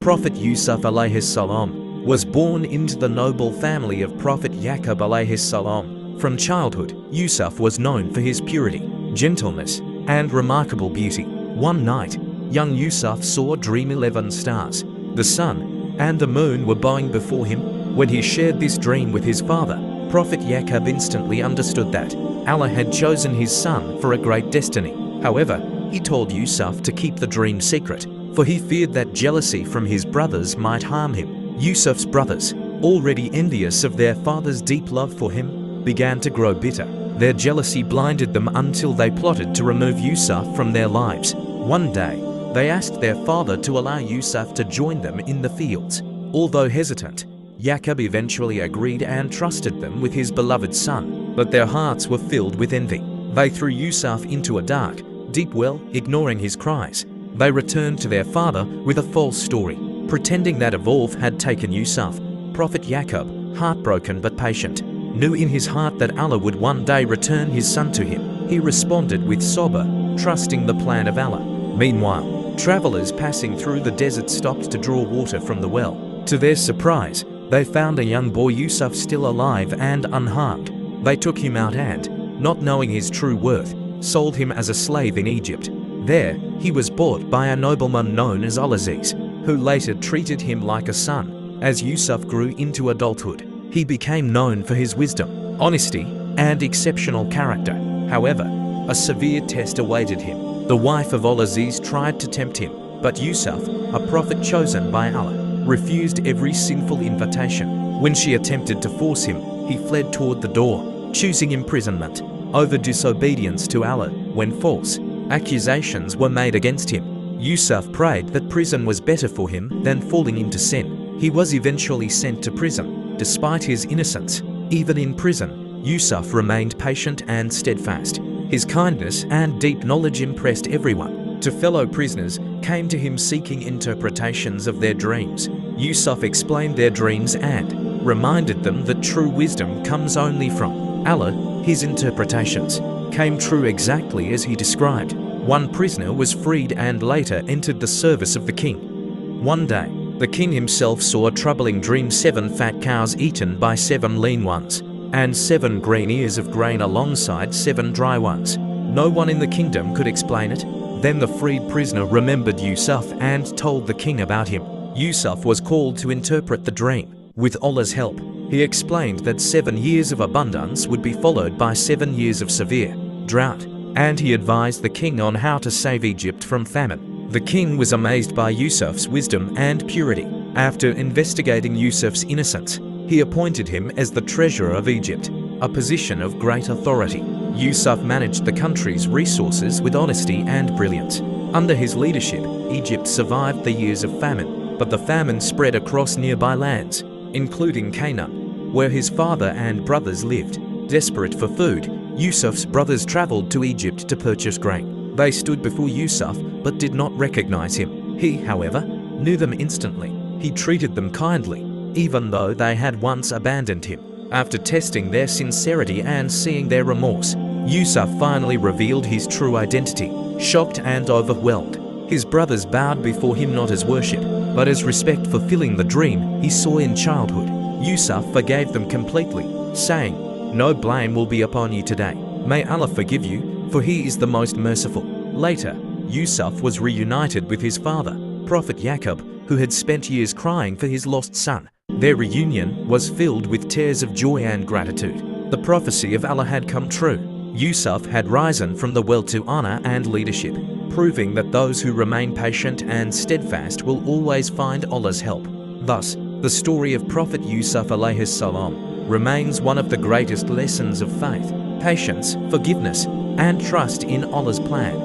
Prophet Yusuf AS was born into the noble family of Prophet Yaqub AS. From childhood, Yusuf was known for his purity, gentleness, and remarkable beauty. One night, young Yusuf saw dream 11 stars. The sun and the moon were bowing before him. When he shared this dream with his father, Prophet Yaqub instantly understood that Allah had chosen his son for a great destiny. However, he told Yusuf to keep the dream secret, for he feared that jealousy from his brothers might harm him. Yusuf's brothers, already envious of their father's deep love for him, began to grow bitter. Their jealousy blinded them until they plotted to remove Yusuf from their lives. One day, they asked their father to allow Yusuf to join them in the fields. Although hesitant, Yaqub eventually agreed and trusted them with his beloved son, but their hearts were filled with envy. They threw Yusuf into a dark, deep well, ignoring his cries. They returned to their father with a false story, pretending that a wolf had taken Yusuf. Prophet Yaqub, heartbroken but patient, knew in his heart that Allah would one day return his son to him. He responded with sabr, trusting the plan of Allah. Meanwhile, travelers passing through the desert stopped to draw water from the well. To their surprise, they found a young boy Yusuf still alive and unharmed. They took him out and, not knowing his true worth, sold him as a slave in Egypt. There, he was bought by a nobleman known as Al-Aziz, who later treated him like a son. As Yusuf grew into adulthood, he became known for his wisdom, honesty, and exceptional character. However, a severe test awaited him. The wife of Al-Aziz tried to tempt him, but Yusuf, a prophet chosen by Allah, refused every sinful invitation. When she attempted to force him, he fled toward the door, choosing imprisonment over disobedience to Allah. When false accusations were made against him, Yusuf prayed that prison was better for him than falling into sin. He was eventually sent to prison, despite his innocence. Even in prison, Yusuf remained patient and steadfast. His kindness and deep knowledge impressed everyone. Two fellow prisoners came to him seeking interpretations of their dreams. Yusuf explained their dreams and reminded them that true wisdom comes only from Allah. His interpretations came true exactly as he described. One prisoner was freed and later entered the service of the king. One day, the king himself saw a troubling dream: 7 fat cows eaten by 7 lean ones, and 7 green ears of grain alongside 7 dry ones. No one in the kingdom could explain it. Then the freed prisoner remembered Yusuf and told the king about him. Yusuf was called to interpret the dream. With Allah's help, he explained that 7 years of abundance would be followed by 7 years of severe drought, and he advised the king on how to save Egypt from famine. The king was amazed by Yusuf's wisdom and purity. After investigating Yusuf's innocence, he appointed him as the treasurer of Egypt, a position of great authority. Yusuf managed the country's resources with honesty and brilliance. Under his leadership, Egypt survived the years of famine, but the famine spread across nearby lands, including Canaan, where his father and brothers lived. Desperate for food, Yusuf's brothers traveled to Egypt to purchase grain. They stood before Yusuf but did not recognize him. He, however, knew them instantly. He treated them kindly, even though they had once abandoned him. After testing their sincerity and seeing their remorse, Yusuf finally revealed his true identity. Shocked and overwhelmed, his brothers bowed before him not as worship, but as respect for fulfilling the dream he saw in childhood. Yusuf forgave them completely, saying, "No blame will be upon you today. May Allah forgive you, for He is the most merciful." Later, Yusuf was reunited with his father, Prophet Yaqub, who had spent years crying for his lost son. Their reunion was filled with tears of joy and gratitude. The prophecy of Allah had come true. Yusuf had risen from the well to honor and leadership, proving that those who remain patient and steadfast will always find Allah's help. Thus, the story of Prophet Yusuf AS remains one of the greatest lessons of faith, patience, forgiveness, and trust in Allah's plan.